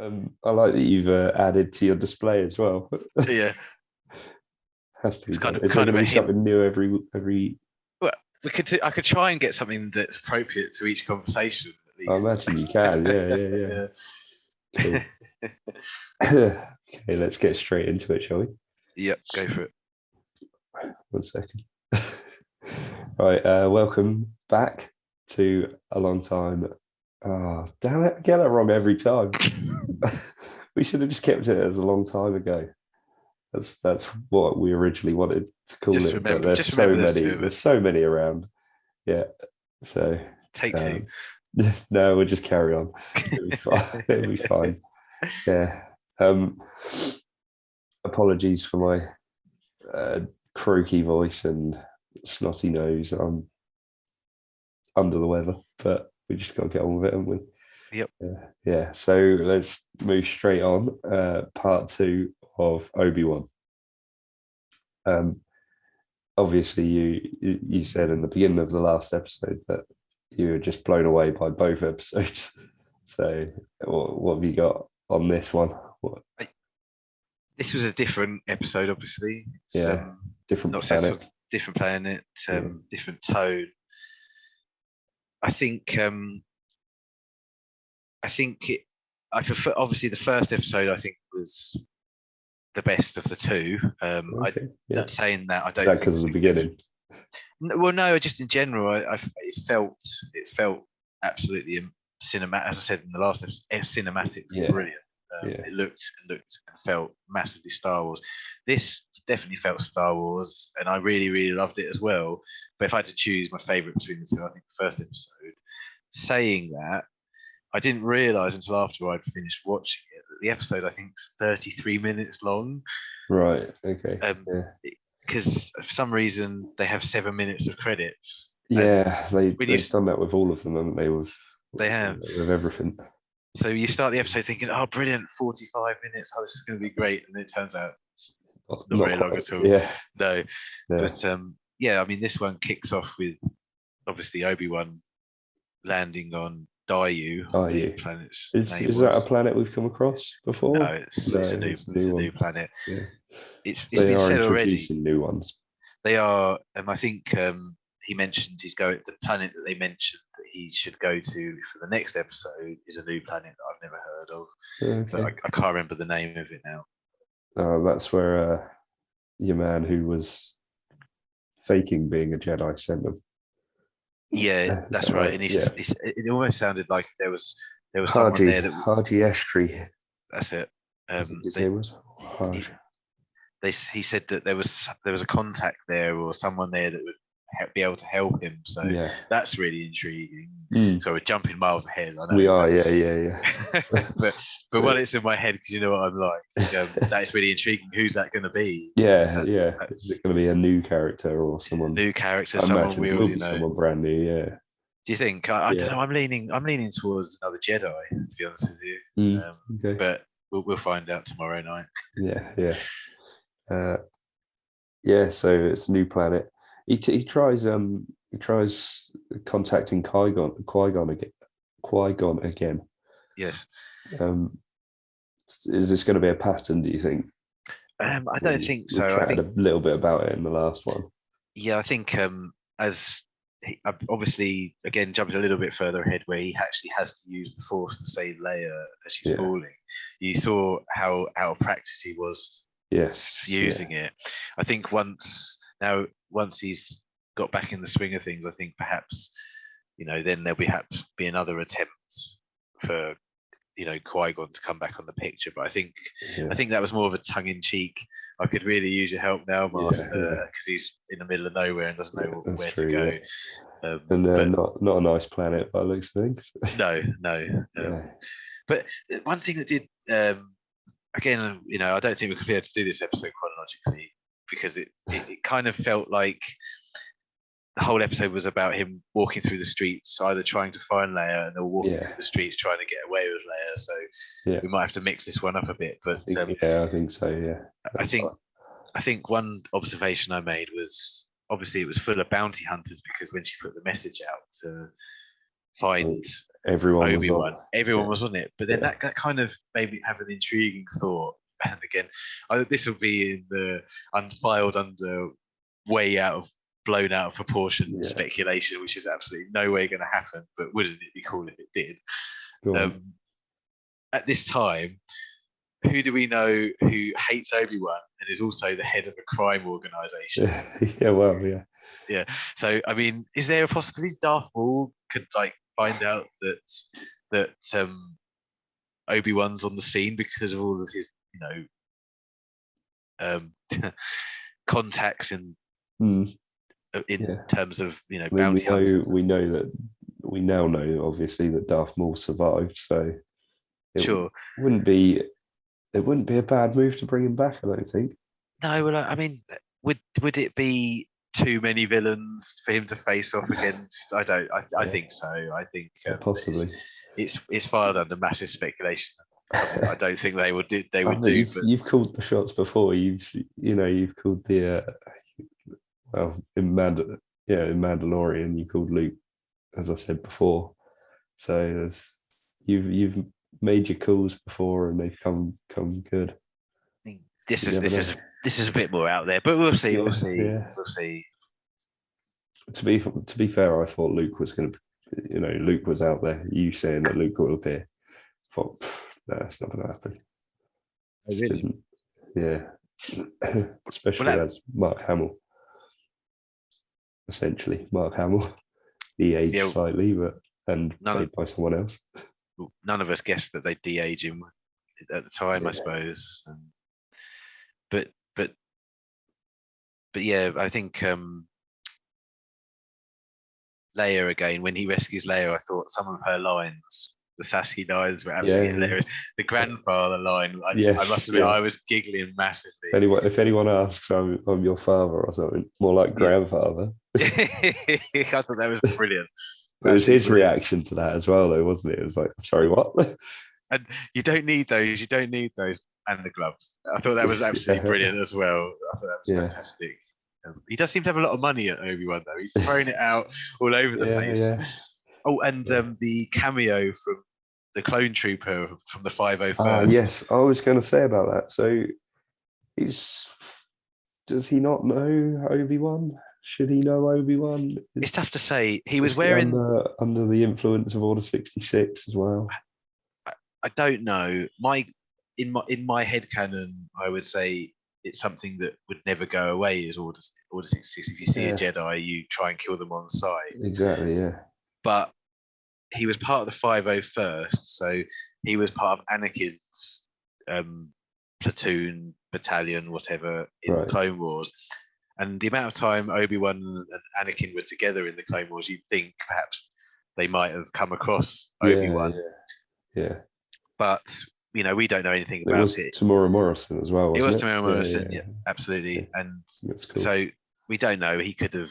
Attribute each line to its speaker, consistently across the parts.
Speaker 1: I like that you've added to your display as well.
Speaker 2: Yeah,
Speaker 1: Has to be
Speaker 2: it's
Speaker 1: done.
Speaker 2: kind of
Speaker 1: Is there
Speaker 2: kind
Speaker 1: going
Speaker 2: of
Speaker 1: to
Speaker 2: a
Speaker 1: be
Speaker 2: hint.
Speaker 1: something new every?
Speaker 2: Well, I could try and get something that's appropriate to each conversation at
Speaker 1: I
Speaker 2: least.
Speaker 1: imagine you can. Yeah.
Speaker 2: Yeah.
Speaker 1: Cool. Okay, let's get straight into it, shall we?
Speaker 2: Yep, go for it.
Speaker 1: 1 second. Right, welcome back to a long time. Oh, damn it, I get that wrong every time. We should have just kept it as a long time ago. That's what we originally wanted to call it, but there's
Speaker 2: Just
Speaker 1: so
Speaker 2: remember there's two
Speaker 1: many,
Speaker 2: of
Speaker 1: there's
Speaker 2: us.
Speaker 1: so many around. Yeah. So
Speaker 2: Take two.
Speaker 1: no, we'll just carry on. It'll be fine. It'll be fine. Yeah. Um, apologies for my croaky voice and snotty nose. I'm under the weather, but we just got to get on with it, haven't we?
Speaker 2: Yep.
Speaker 1: Yeah. So let's move straight on. Part 2 of Obi-Wan. Obviously, you said in the beginning of the last episode that you were just blown away by both episodes. So, what have you got on this one?
Speaker 2: This was a different episode, obviously. It's
Speaker 1: different
Speaker 2: not
Speaker 1: planet.
Speaker 2: settled, different planet, different tone. I think I prefer, obviously the first episode I think was the best of the two.
Speaker 1: Okay,
Speaker 2: Not saying that I
Speaker 1: Is
Speaker 2: don't
Speaker 1: that
Speaker 2: think
Speaker 1: because of the beginning?
Speaker 2: well, no, just in general, it felt absolutely cinematic. As I said in the last episode, cinematically brilliant. It looked and felt massively Star Wars. This definitely felt Star Wars, and I really, really loved it as well. But if I had to choose my favourite between the two, I think the first episode. Saying that, I didn't realise until after I'd finished watching it that the episode I think is 33 minutes long.
Speaker 1: Right. Okay.
Speaker 2: Because for some reason they have 7 minutes of credits.
Speaker 1: Yeah, they've done that with all of them, haven't they?
Speaker 2: They have
Speaker 1: with everything.
Speaker 2: So you start the episode thinking, "Oh, brilliant! 45 minutes. Oh, this is going to be great," and it turns out it's not very long at all.
Speaker 1: Yeah.
Speaker 2: No. But I mean, this one kicks off with obviously Obi-Wan landing on Dayu. Planet's
Speaker 1: is that a planet we've come across before?
Speaker 2: No, it's a new planet.
Speaker 1: Yeah.
Speaker 2: It's
Speaker 1: they
Speaker 2: been
Speaker 1: are
Speaker 2: said
Speaker 1: introducing
Speaker 2: already.
Speaker 1: New ones.
Speaker 2: They are, I think he mentioned the planet that they mentioned that he should go to for the next episode is a new planet that I've never heard of.
Speaker 1: Okay.
Speaker 2: But I can't remember the name of it now.
Speaker 1: That's where your man who was faking being a Jedi sent them.
Speaker 2: Yeah, that's right. And it almost sounded like there was someone there that
Speaker 1: Haja Estree.
Speaker 2: That's it.
Speaker 1: His name was Haja.
Speaker 2: He said that there was a contact there or someone there that would be able to help him. So that's really intriguing. So we're jumping miles ahead. I know
Speaker 1: we are, yeah.
Speaker 2: but while it's in my head, because you know what I'm like, that's really intriguing. Who's that going to be?
Speaker 1: Yeah. Is it going to be a new character or someone?
Speaker 2: New character, someone we already know.
Speaker 1: Someone brand new, yeah.
Speaker 2: Do you think? I don't know. I'm leaning towards another Jedi, to be honest with you.
Speaker 1: Okay.
Speaker 2: But we'll find out tomorrow night.
Speaker 1: Yeah. So it's a new planet. He tries contacting Qui-Gon again.
Speaker 2: Yes.
Speaker 1: Is this going to be a pattern, do you think?
Speaker 2: I don't think so.
Speaker 1: We chatted a little bit about it in the last one.
Speaker 2: Yeah, I think as he, obviously, again, jumping a little bit further ahead, where he actually has to use the Force to save Leia as she's falling. You saw how out of practice he was.
Speaker 1: Yes.
Speaker 2: Using it. I think once he's got back in the swing of things, I think perhaps, then there'll be another attempt for, Qui-Gon to come back on the picture. But I think that was more of a tongue-in-cheek. I could really use your help now, Master, because he's in the middle of nowhere and doesn't know where to go.
Speaker 1: And not a nice planet by the looks of things.
Speaker 2: No. But one thing that did. Again, I don't think we could be able to do this episode chronologically because it kind of felt like the whole episode was about him walking through the streets, either trying to find Leia or walking through the streets trying to get away with Leia. So we might have to mix this one up a bit. But
Speaker 1: I think so. Yeah,
Speaker 2: I think one observation I made was obviously it was full of bounty hunters because when she put the message out to find
Speaker 1: everyone was
Speaker 2: Obi-Wan.
Speaker 1: on.
Speaker 2: Everyone was on it, but then
Speaker 1: Yeah.
Speaker 2: that kind of made me have an intriguing thought. And again, this will be in the unfiled under way out of blown out of proportion speculation, which is absolutely no way going to happen. But wouldn't it be cool if it did? At this time, who do we know who hates Obi-Wan and is also the head of a crime organization?
Speaker 1: Yeah.
Speaker 2: So, I mean, is there a possibility Darth Maul could like find out that Obi-Wan's on the scene because of all of his, contacts in terms of bounty hunters?
Speaker 1: We now know obviously that Darth Maul survived, so it wouldn't be a bad move to bring him back, I don't think.
Speaker 2: No, well, I mean, would it be too many villains for him to face off against? I don't. I think so. I think
Speaker 1: possibly
Speaker 2: it's filed under massive speculation. I don't think they would do. But
Speaker 1: you've called the shots before. You've called the in Mandalorian you called Luke, as I said before. So you've made your calls before and they've come good.
Speaker 2: This is a bit more out there, but we'll see. We'll see.
Speaker 1: To be fair, I thought Luke was going to, Luke was out there. You saying that Luke will appear? I thought, no, it's not going to happen.
Speaker 2: Oh, really?
Speaker 1: Yeah. Especially as Mark Hamill. Essentially, Mark Hamill, de-aged slightly, and played by someone else.
Speaker 2: None of us guessed that they'd de-age him at the time, I suppose. But yeah, I think Leia again. When he rescues Leia, I thought some of her lines, the sassy lines, were absolutely hilarious. The grandfather line, I must admit, I was giggling massively.
Speaker 1: If anyone asks, I'm your father or something, more like grandfather.
Speaker 2: I thought that was brilliant.
Speaker 1: It was his reaction to that as well, though, wasn't it? It was like, sorry, what?
Speaker 2: And you don't need those. You don't need those, and the gloves. I thought that was absolutely brilliant as well. I thought that was fantastic. He does seem to have a lot of money at Obi-Wan, though. He's throwing it out all over the place. Yeah. Oh, and the cameo from the clone trooper from the 501st.
Speaker 1: Yes, I was going to say about that. So, does he not know Obi-Wan? Should he know Obi-Wan?
Speaker 2: It's tough to say. He was wearing
Speaker 1: under the influence of Order 66 as well.
Speaker 2: I don't know. In my headcanon, I would say it's something that would never go away. Is Order 66. If you see a Jedi, you try and kill them on sight.
Speaker 1: Exactly. Yeah.
Speaker 2: But he was part of the 501st, so he was part of Anakin's platoon, battalion, whatever in the Clone Wars. And the amount of time Obi-Wan and Anakin were together in the Clone Wars, you'd think perhaps they might have come across Obi-Wan.
Speaker 1: Yeah.
Speaker 2: But, we don't know anything about it.
Speaker 1: Tamora Morrison as well, wasn't it?
Speaker 2: It was Tamora Morrison, yeah, absolutely. Yeah. And that's cool. So we don't know. He could have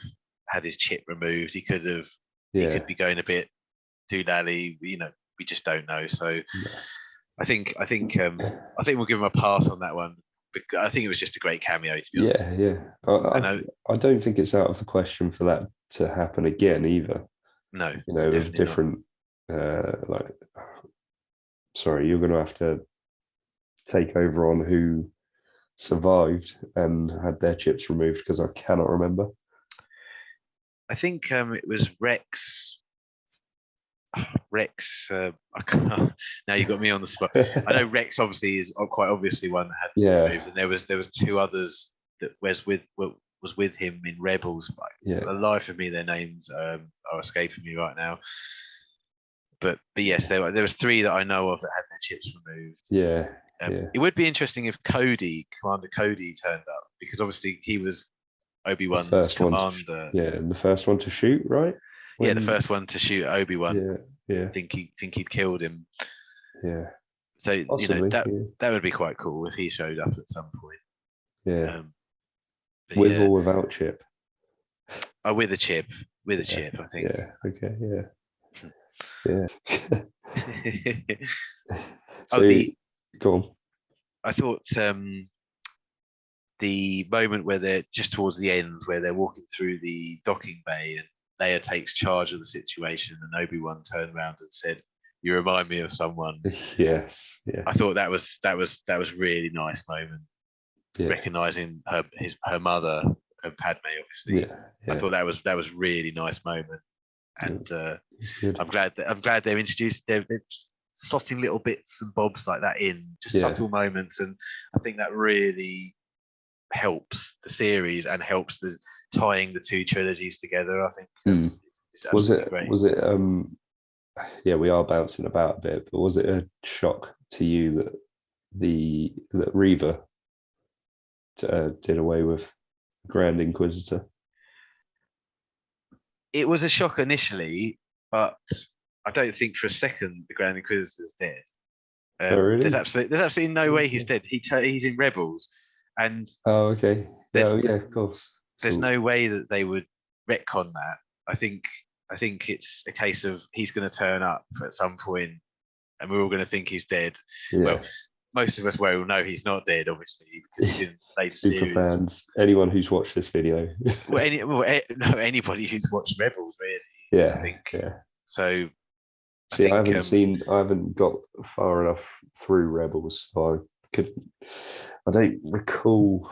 Speaker 2: had his chip removed. He could have. He could be going a bit doolally. We just don't know. So I think we'll give him a pass on that one. I think it was just a great cameo, to be honest.
Speaker 1: Yeah. I don't think it's out of the question for that to happen again either.
Speaker 2: No.
Speaker 1: With different sorry, you're going to have to take over on who survived and had their chips removed because I cannot remember.
Speaker 2: I think it was Rex. Now you got me on the spot. I know Rex obviously is quite obviously one that had removed, and there was two others that was with him in Rebels. But for the life of me, their names are escaping me right now. But yes, there was three that I know of that had their chips removed. It would be interesting if Commander Cody turned up, because obviously he was Obi-Wan's commander.
Speaker 1: And the first one to shoot, right?
Speaker 2: The first one to shoot Obi-Wan.
Speaker 1: Yeah.
Speaker 2: Think he'd killed him.
Speaker 1: Yeah.
Speaker 2: So possibly, that would be quite cool if he showed up at some point.
Speaker 1: Yeah. With or without chip?
Speaker 2: Oh, with a chip. With a chip, I think.
Speaker 1: Yeah. Okay. Yeah. Yeah. Go on.
Speaker 2: I thought the moment where they're just towards the end, where they're walking through the docking bay and Leia takes charge of the situation, and Obi-Wan turned around and said, "You remind me of someone."
Speaker 1: Yes, yeah,
Speaker 2: I thought that was really nice moment,
Speaker 1: yeah,
Speaker 2: recognizing her mother and Padme, obviously.
Speaker 1: yeah,
Speaker 2: I
Speaker 1: yeah.
Speaker 2: thought that was really nice moment, and
Speaker 1: It's good.
Speaker 2: I'm glad they're introduced. They're just slotting little bits and bobs like that in, just
Speaker 1: Yeah.
Speaker 2: subtle moments, and I think that really helps the series and helps the tying the two trilogies together. I think it's
Speaker 1: Was
Speaker 2: absolutely
Speaker 1: it?
Speaker 2: great.
Speaker 1: Was it? Yeah, we are bouncing about a bit, but was it a shock to you that Reva did away with Grand Inquisitor?
Speaker 2: It was a shock initially, but I don't think for a second the Grand Inquisitor's dead.
Speaker 1: Oh, really?
Speaker 2: There's absolutely no way he's dead. He's in Rebels, and
Speaker 1: Oh, okay.
Speaker 2: there's
Speaker 1: Oh, yeah, of course.
Speaker 2: there's
Speaker 1: So,
Speaker 2: no way that they would retcon that. I think it's a case of he's going to turn up at some point, and we're all going to think he's dead. Well,
Speaker 1: yeah.
Speaker 2: most of us will know he's not dead, obviously, because he's in later
Speaker 1: Super
Speaker 2: series.
Speaker 1: fans. Anyone who's watched this video.
Speaker 2: Anybody who's watched Rebels, really.
Speaker 1: Yeah.
Speaker 2: I think.
Speaker 1: Yeah.
Speaker 2: So.
Speaker 1: See, I haven't got far enough through Rebels, so I don't recall.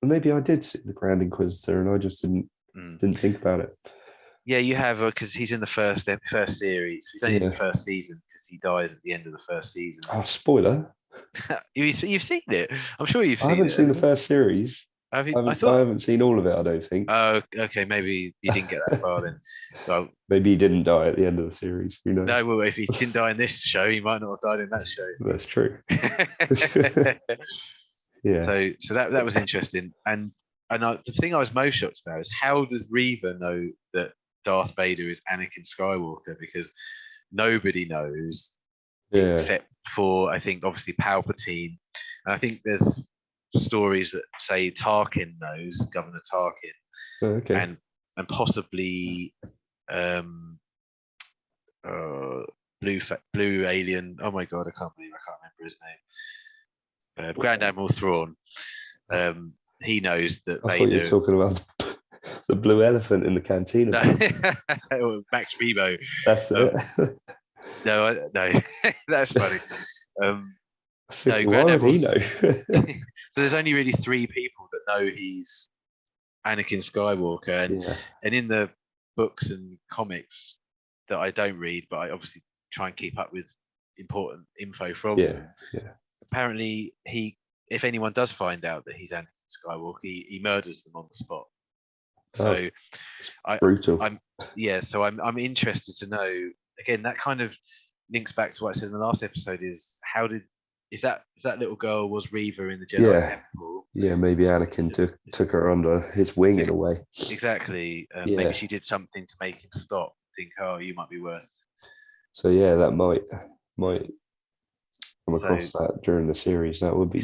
Speaker 1: Maybe I did see the Grand Inquisitor, and I just didn't think about it.
Speaker 2: Yeah, you have, because he's in the first series. He's only in the first season because he dies at the end of the first season.
Speaker 1: Oh, spoiler!
Speaker 2: You've seen it. I'm sure you've seen it.
Speaker 1: I haven't seen the first series.
Speaker 2: I
Speaker 1: haven't seen all of it. I don't think.
Speaker 2: Oh, okay. Maybe you didn't get that far then. Well,
Speaker 1: maybe he didn't die at the end of the series. Who knows?
Speaker 2: No, well, if he didn't die in this show, he might not have died in that show.
Speaker 1: That's true. Yeah.
Speaker 2: So that was interesting, and the thing I was most shocked about is how does Reva know that Darth Vader is Anakin Skywalker, because nobody knows except for, I think, obviously Palpatine, and I think there's stories that say Tarkin knows, Governor Tarkin, and possibly blue alien. Oh my god, I can't remember his name. Grand Admiral Thrawn. He knows that
Speaker 1: I
Speaker 2: Vader.
Speaker 1: thought you were talking about the blue elephant in the cantina.
Speaker 2: No. Max Rebo.
Speaker 1: That's it.
Speaker 2: No, that's funny.
Speaker 1: Why would he know?
Speaker 2: So there's only really 3 people that know he's Anakin Skywalker, and in the books and comics that I don't read, but I obviously try and keep up with important info from him. Apparently, if anyone does find out that he's Anakin Skywalker, he murders them on the spot. So,
Speaker 1: brutal.
Speaker 2: So I'm interested to know. Again, that kind of links back to what I said in the last episode: is if that little girl was Reva in the Jedi Temple.
Speaker 1: Yeah, maybe Anakin took her under his wing in a way.
Speaker 2: Exactly. Maybe she did something to make him stop. Think, oh, you might be worth.
Speaker 1: So yeah, that might come across that during the series. That would be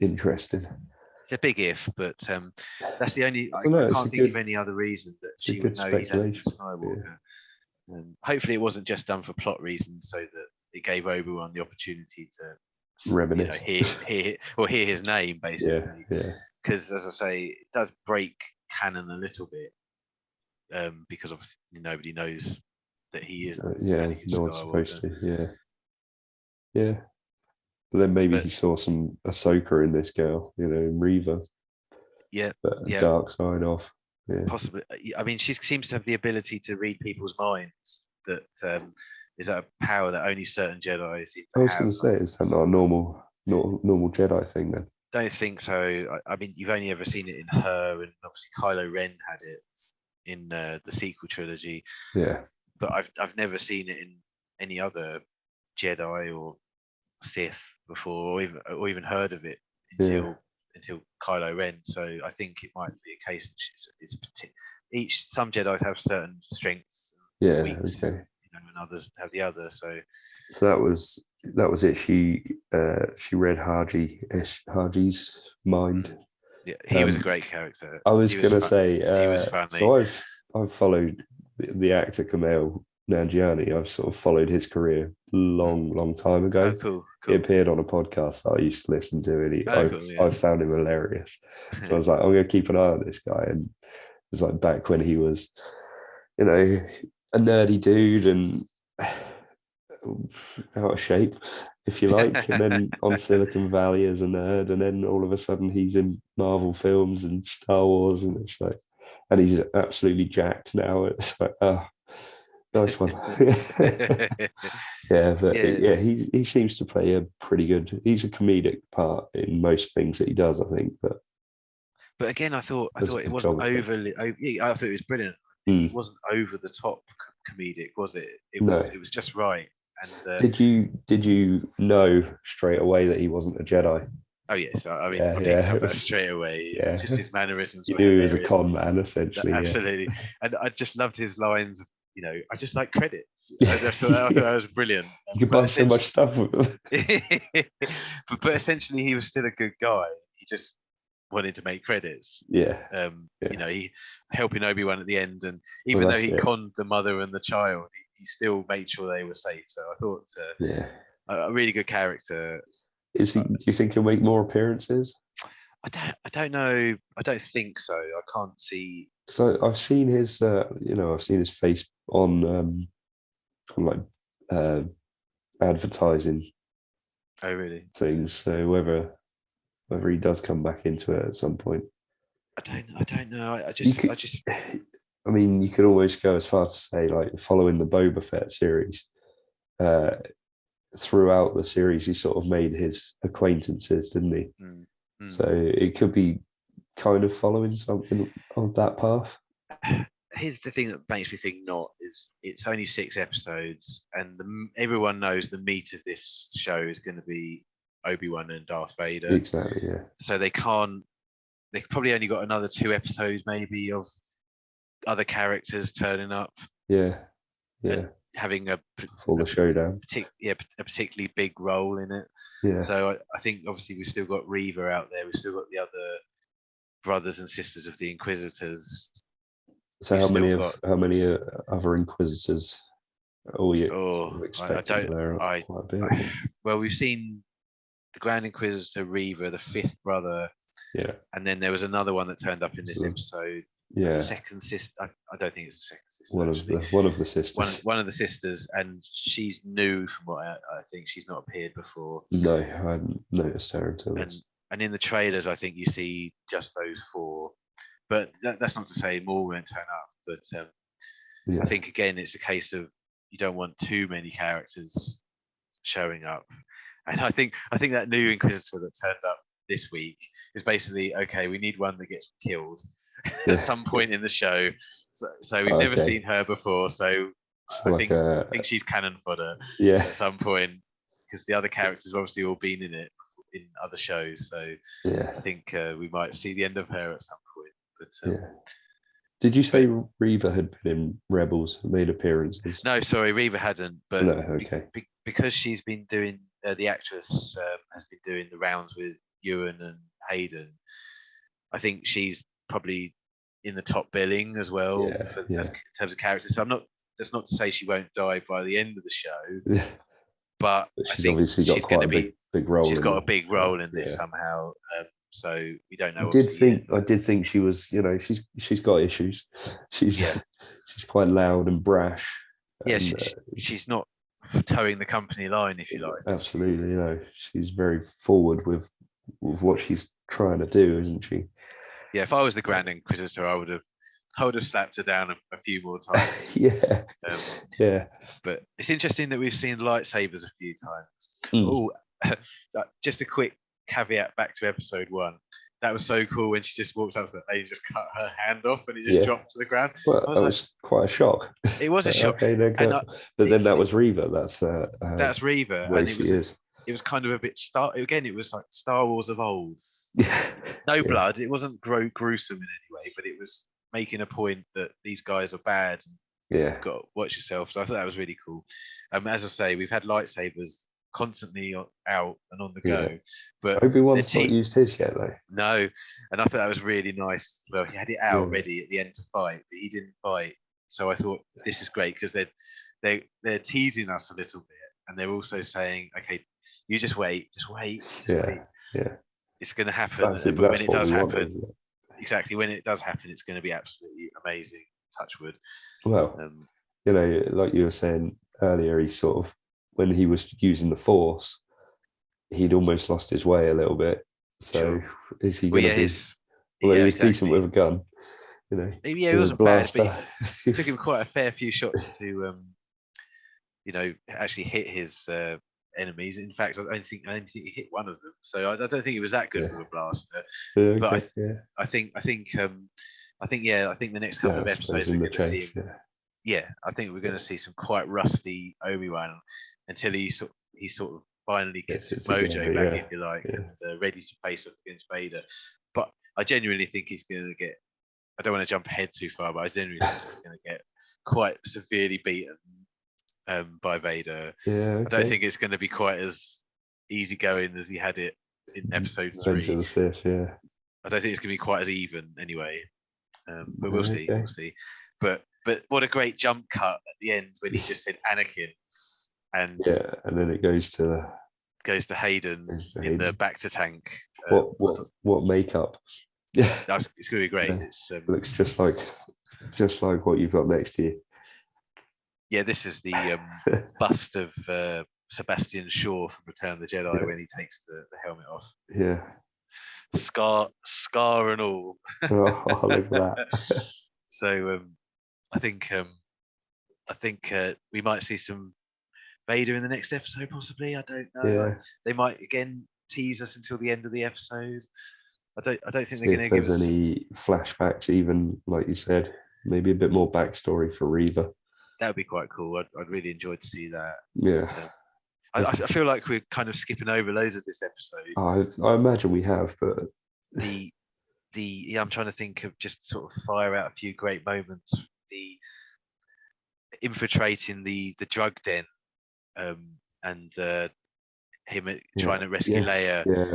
Speaker 1: interesting.
Speaker 2: It's a big if, but that's the only. I can't think of any other reason that she would know he's Anakin Skywalker. And hopefully, it wasn't just done for plot reasons, so that it gave Obi-Wan the opportunity to
Speaker 1: reminisce,
Speaker 2: hear his name, basically.
Speaker 1: Yeah.
Speaker 2: Because, as I say, it does break canon a little bit, because obviously nobody knows that he is.
Speaker 1: No one's supposed to. Yeah. But then maybe he saw some Ahsoka in this girl, in Reva.
Speaker 2: Yeah.
Speaker 1: Dark side off. Yeah.
Speaker 2: Possibly. I mean, she seems to have the ability to read people's minds. That is that a power that only certain Jedi seem to have.
Speaker 1: I was going to say, is that not a normal Jedi thing then?
Speaker 2: Don't think so. I mean, you've only ever seen it in her, and obviously Kylo Ren had it in the sequel trilogy.
Speaker 1: Yeah.
Speaker 2: But I've never seen it in any other Jedi or Sith before, or even heard of it until Kylo Ren. So I think it might be a case that some Jedi have certain strengths, and weaknesses, and others have the other. So
Speaker 1: that was it. She read Haji's mind.
Speaker 2: Yeah, he was a great character.
Speaker 1: I was going to say,
Speaker 2: he was funny.
Speaker 1: So I've followed the actor Kumail Nanjiani. I've sort of followed his career long time ago.
Speaker 2: Oh, cool.
Speaker 1: He appeared on a podcast that I used to listen to, and I found him hilarious. So I was like, I'm going to keep an eye on this guy. And it was like back when he was you know, a nerdy dude and out of shape, if you like, and then on Silicon Valley as a nerd, and then all of a sudden he's in Marvel films and Star Wars, and it's like, and he's absolutely jacked now. It's like, oh, nice one. Yeah, but
Speaker 2: Yeah.
Speaker 1: he seems to play a pretty good. He's a comedic part in most things that he does, I think.
Speaker 2: But again, I thought
Speaker 1: does a
Speaker 2: it
Speaker 1: good
Speaker 2: wasn't
Speaker 1: job of it.
Speaker 2: overly. I thought it was brilliant. It
Speaker 1: Mm.
Speaker 2: wasn't over the top comedic, was it? It
Speaker 1: No.
Speaker 2: was just right. And
Speaker 1: Did you know straight away that he wasn't a Jedi?
Speaker 2: oh yes, I mean,
Speaker 1: Yeah,
Speaker 2: I picked
Speaker 1: yeah,
Speaker 2: up that straight away.
Speaker 1: yeah.
Speaker 2: Just his mannerisms
Speaker 1: You
Speaker 2: were
Speaker 1: knew he was a
Speaker 2: hilarious.
Speaker 1: con man, essentially.
Speaker 2: Absolutely, and I just loved his lines. You know, I just like credits.
Speaker 1: Yeah.
Speaker 2: I thought that was brilliant.
Speaker 1: You could buy so much stuff with him.
Speaker 2: but essentially, he was still a good guy. He just wanted to make credits.
Speaker 1: Yeah.
Speaker 2: You know, he helping Obi-Wan at the end, and
Speaker 1: Well,
Speaker 2: even though
Speaker 1: that's
Speaker 2: he
Speaker 1: it.
Speaker 2: conned the mother and the child, he still made sure they were safe. So I thought
Speaker 1: Yeah.
Speaker 2: a really good character.
Speaker 1: Is he? Do you think he'll make more appearances?
Speaker 2: I don't know. I don't think so. I can't see.
Speaker 1: Because I've seen his, I've seen his face on like uh, advertising
Speaker 2: Oh, really?
Speaker 1: things. So whether he does come back into it at some point,
Speaker 2: I don't know.
Speaker 1: I just. I mean, you could almost go as far to say, like, following the Boba Fett series, uh, throughout the series, he sort of made his acquaintances, didn't he? So it could be kind of following something on that path.
Speaker 2: Here's the thing that makes me think not is it's only 6 episodes, and everyone knows the meat of this show is going to be Obi-Wan and Darth Vader.
Speaker 1: Exactly, yeah.
Speaker 2: So they can't. They've probably only got another 2 episodes, maybe, of other characters turning up.
Speaker 1: Yeah, yeah.
Speaker 2: And having
Speaker 1: for the showdown.
Speaker 2: A particularly big role in it.
Speaker 1: Yeah.
Speaker 2: So I think obviously we've still got Reva out there. We've still got the other brothers and sisters of the Inquisitors.
Speaker 1: So how many other Inquisitors are we expecting there? Quite a bit.
Speaker 2: Well, we've seen the Grand Inquisitor Reva, the 5th brother.
Speaker 1: Yeah.
Speaker 2: And then there was another one that turned up in this episode.
Speaker 1: Yeah.
Speaker 2: Second sister. I don't think it's the second sister.
Speaker 1: One of the sisters.
Speaker 2: One of the sisters, and she's new from what I think. She's not appeared before.
Speaker 1: No, I hadn't noticed her until this.
Speaker 2: And in the trailers, I think you see just those 4. But that's not to say more won't turn up. But I think again, it's a case of you don't want too many characters showing up. And I think that new Inquisitor that turned up this week is basically, okay, we need one that gets killed at some point in the show. So we've never seen her before. So I think she's cannon fodder at some point, because the other characters have obviously all been in it in other shows. So I think we might see the end of her at some point. But
Speaker 1: did you say Reva had been in Rebels, made appearances?
Speaker 2: No, sorry, Reva hadn't. But
Speaker 1: no, okay.
Speaker 2: Because she's been doing the actress has been doing the rounds with Ewan and Hayden. I think she's probably in the top billing as well in terms of characters. So that's not to say she won't die by the end of the show. But I think
Speaker 1: obviously got quite a big role.
Speaker 2: She's got a big role in this somehow. So we don't know.
Speaker 1: I did think she was. She's got issues. She's quite loud and brash.
Speaker 2: Yeah, she's not towing the company line, if you like.
Speaker 1: Absolutely, she's very forward with what she's trying to do, isn't she?
Speaker 2: Yeah, if I was the Grand Inquisitor, I would have slapped her down a few more times.
Speaker 1: Yeah.
Speaker 2: But it's interesting that we've seen lightsabers a few times. Just a quick caveat back to episode 1. That was so cool when she just walked up to the lady, just cut her hand off, and it just dropped to the ground.
Speaker 1: Well, that was quite a shock.
Speaker 2: It was a shock.
Speaker 1: Okay, but then that was Reva. That's
Speaker 2: Reva, and it was kind of a bit it was like Star Wars of old. No blood. It wasn't gruesome in any way, but it was making a point that these guys are bad. You've got to watch yourself. So I thought that was really cool. As I say, we've had lightsabers constantly out and on the go, but
Speaker 1: Obi-Wan's not used his yet though.
Speaker 2: No, and I thought that was really nice. Well, he had it out ready at the end to fight, but he didn't fight. So I thought this is great because they're teasing us a little bit, and they're also saying, okay, you just wait. Wait. It's going to happen. But when it does happen, exactly when it does happen, it's going to be absolutely amazing. touch wood.
Speaker 1: Well, like you were saying earlier, he sort of, when he was using the Force, he'd almost lost his way a little bit. So is he going to be? Although he was decent with a gun,
Speaker 2: he wasn't bad, but it took him quite a fair few shots to, actually hit his enemies. In fact, I don't think he hit one of them. So I don't think he was that good with a blaster. But I think the next couple of episodes we're going to see him. Yeah, I think we're going to see some quite rusty Obi-Wan until he sort of finally gets his mojo back, if you like, and ready to face up against Vader. But I genuinely think he's going to get. I don't want to jump ahead too far, but I genuinely think he's going to get quite severely beaten by Vader.
Speaker 1: Yeah,
Speaker 2: I don't think it's going to be quite as easygoing as he had it in episode 3.
Speaker 1: Of the Sith, yeah.
Speaker 2: I don't think it's going to be quite as even anyway. But we'll see. We'll see. But what a great jump cut at the end when he just said Anakin, and
Speaker 1: then it goes to
Speaker 2: Hayden in the back to tank.
Speaker 1: What makeup?
Speaker 2: Yeah, it's going to be great.
Speaker 1: It looks just like what you've got next to you.
Speaker 2: Yeah, this is the bust of Sebastian Shaw from Return of the Jedi when he takes the helmet off.
Speaker 1: Yeah.
Speaker 2: Scar and all.
Speaker 1: Oh, look at that.
Speaker 2: So I think we might see some Vader in the next episode, possibly. I don't know.
Speaker 1: Yeah.
Speaker 2: They might again tease us until the end of the episode. I don't think they're going to
Speaker 1: give us any flashbacks, even like you said, maybe a bit more backstory for Reva.
Speaker 2: That would be quite cool. I'd really enjoy to see that.
Speaker 1: Yeah.
Speaker 2: I feel like we're kind of skipping over loads of this episode.
Speaker 1: I imagine we have, but
Speaker 2: I'm trying to think of just sort of fire out a few great moments. The infiltrating the drug den, and him trying to rescue Leia.
Speaker 1: Yeah,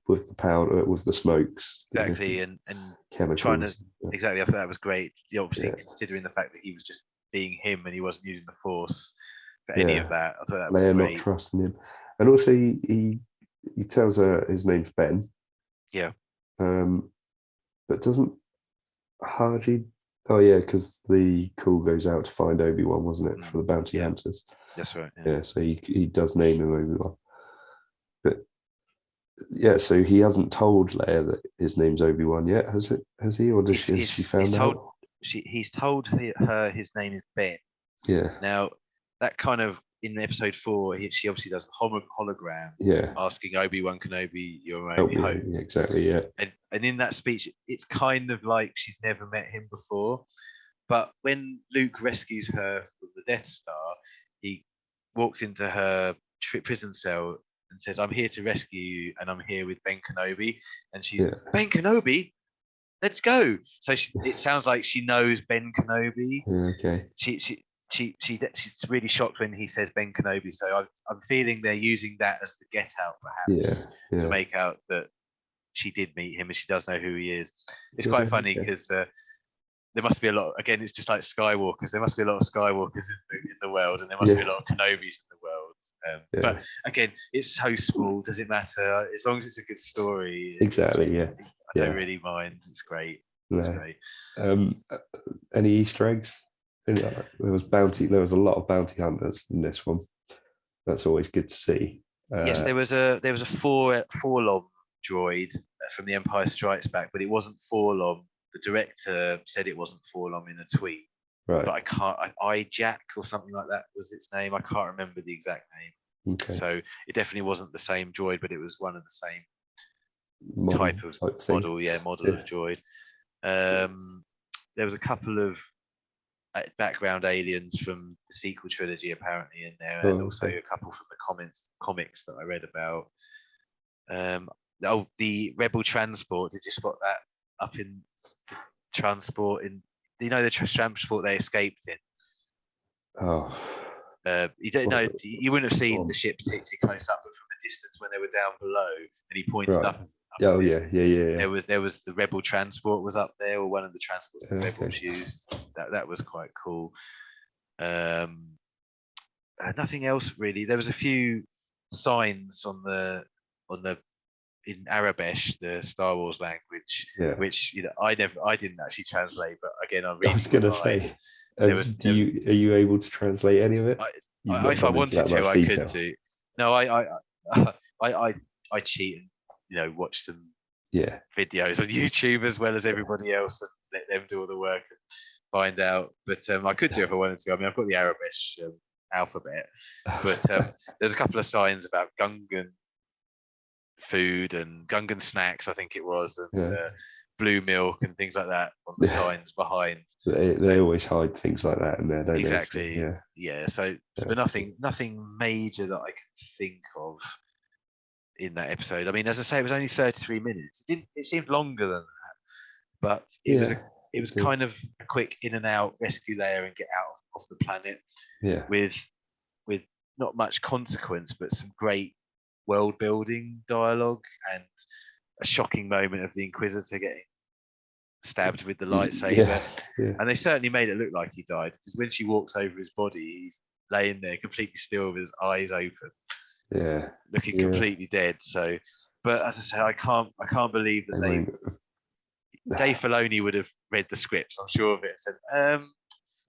Speaker 1: with the powder, with the smokes.
Speaker 2: Exactly, and
Speaker 1: chemicals.
Speaker 2: Trying to exactly. I thought that was great. Obviously, considering the fact that he was just being him and he wasn't using the Force for any of that. I thought that was
Speaker 1: Leia
Speaker 2: great.
Speaker 1: Not trusting him, and also he tells her his name's Ben.
Speaker 2: Yeah.
Speaker 1: But doesn't Haji? Oh yeah, because the call goes out to find Obi-Wan, wasn't it, for the bounty hunters?
Speaker 2: That's right.
Speaker 1: Yeah, so he does name him Obi-Wan. But yeah, so he hasn't told Leia that his name's Obi-Wan yet, has he? Or has she found out?
Speaker 2: He's told her his name is Ben.
Speaker 1: Yeah.
Speaker 2: Now, that kind of, in episode 4, she obviously does the hologram.
Speaker 1: Yeah.
Speaker 2: Asking Obi-Wan Kenobi, your only hope.
Speaker 1: Yeah, exactly, yeah.
Speaker 2: And in that speech, it's kind of like she's never met him before. But when Luke rescues her from the Death Star, he walks into her prison cell and says, "I'm here to rescue you, and I'm here with Ben Kenobi." And she's, "Ben Kenobi? Let's go." So it sounds like she knows Ben Kenobi.
Speaker 1: Yeah, okay.
Speaker 2: She's really shocked when he says Ben Kenobi. So I'm feeling they're using that as the get out, perhaps, to make out that she did meet him and she does know who he is. It's quite funny because there must be a lot. Again, it's just like Skywalkers. There must be a lot of Skywalkers in the world, and there must be a lot of Kenobis in the world. But again, it's so small. Does it matter? As long as it's a good story.
Speaker 1: Exactly.
Speaker 2: I don't really mind. It's great. It's great.
Speaker 1: Any Easter eggs? There was a lot of bounty hunters in this one. That's always good to see.
Speaker 2: Yes, there was a 4-lom droid from The Empire Strikes Back, but it wasn't 4-lom. The director said it wasn't 4-lom in a tweet.
Speaker 1: Right.
Speaker 2: But iJack or something like that was its name. I can't remember the exact name.
Speaker 1: Okay.
Speaker 2: So it definitely wasn't the same droid, but it was one of the same type model of droid. There was a couple of background aliens from the sequel trilogy apparently in there, and also a couple from the comics that I read about. The Rebel transport. Did you spot that up in the transport in? The transport they escaped in? You don't know. You wouldn't have seen the ship particularly close up, but from a distance when they were down below, and he pointed up.
Speaker 1: Oh yeah.
Speaker 2: There was the Rebel transport was up there, or one of the transports the Rebels used. That was quite cool. Nothing else really. There was a few signs on the in Arabic, the Star Wars language, which I didn't actually translate, but again, I'm reading.
Speaker 1: I was going to say, are you able to translate any of it?
Speaker 2: If I wanted to, I could do. No, I cheat and watch some videos on YouTube as well as everybody else and let them do all the work and find out. But I could do if I wanted to. I mean, I've got the Arabic alphabet, but there's a couple of signs about Gungan food and Gungan snacks, I think it was, and blue milk and things like that on the signs behind.
Speaker 1: They always hide things like that in there, don't
Speaker 2: exactly.
Speaker 1: they? So,
Speaker 2: yeah. So but nothing major that I can think of in that episode. I mean, as I say, it was only 33 minutes. It seemed longer than that, but it was kind of a quick in and out, rescue Leia and get out of the planet.
Speaker 1: Yeah.
Speaker 2: With not much consequence, but some great world building dialogue and a shocking moment of the Inquisitor getting stabbed with the lightsaber. And they certainly made it look like he died, because when she walks over his body, he's laying there completely still with his eyes open, looking completely dead. So, but as I say, I can't believe that Dave Filoni would have read the scripts, I'm sure of it, and said,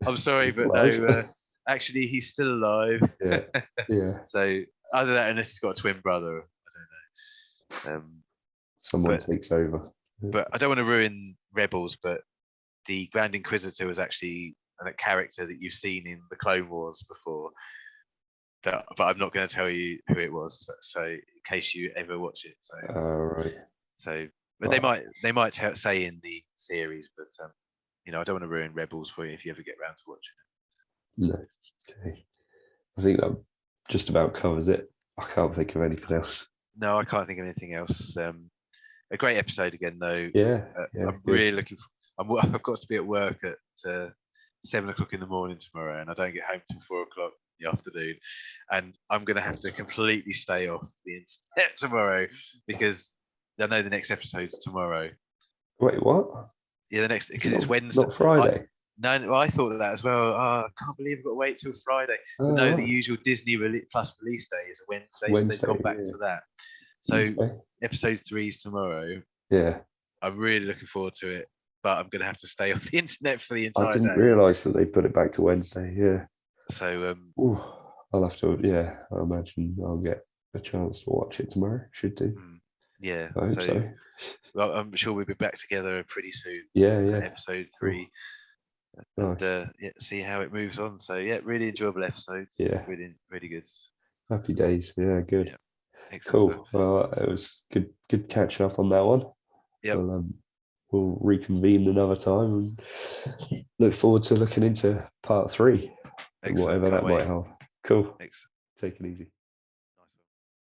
Speaker 2: I'm sorry, but no, actually he's still alive. So other than that, unless he's got a twin brother, I don't know.
Speaker 1: Someone takes over.
Speaker 2: But I don't want to ruin Rebels, but the Grand Inquisitor was actually a character that you've seen in the Clone Wars before. But I'm not going to tell you who it was, so in case you ever watch it. So,
Speaker 1: right.
Speaker 2: So, but they might say in the series, but I don't want to ruin Rebels for you if you ever get around to watching it.
Speaker 1: No. Okay. I think that just about covers it. I can't think of anything else.
Speaker 2: No, I can't think of anything else. A great episode again, though. I'm really looking. I've got to be at work at 7:00 in the morning tomorrow, and I don't get home till 4:00 in the afternoon, and I'm going to have to completely stay off the internet tomorrow because I know the next episode's tomorrow.
Speaker 1: Wait, what?
Speaker 2: Yeah, the next, because it's Wednesday.
Speaker 1: Not Friday.
Speaker 2: I thought that as well. Oh, I can't believe I've got to wait till Friday. No, the usual Disney Plus release day is a Wednesday, so they've gone back to that. So episode 3 is tomorrow.
Speaker 1: Yeah.
Speaker 2: I'm really looking forward to it, but I'm going to have to stay on the internet for the entire day.
Speaker 1: I didn't realise that they put it back to Wednesday. Yeah.
Speaker 2: So
Speaker 1: I'll have to. Yeah, I imagine I'll get a chance to watch it tomorrow. Should do.
Speaker 2: Yeah.
Speaker 1: I hope so.
Speaker 2: Well, I'm sure we'll be back together pretty soon.
Speaker 1: Yeah.
Speaker 2: Episode 3.
Speaker 1: Nice.
Speaker 2: And see how it moves on. So really enjoyable episodes.
Speaker 1: Yeah.
Speaker 2: Really, really good.
Speaker 1: Happy days. Yeah, good.
Speaker 2: Yeah.
Speaker 1: Cool.
Speaker 2: Stuff.
Speaker 1: Well, it was good catching up on that one.
Speaker 2: Yeah.
Speaker 1: We'll reconvene another time and look forward to looking into part 3.
Speaker 2: Excellent.
Speaker 1: Whatever that might have. Cool.
Speaker 2: Thanks.
Speaker 1: Take it easy.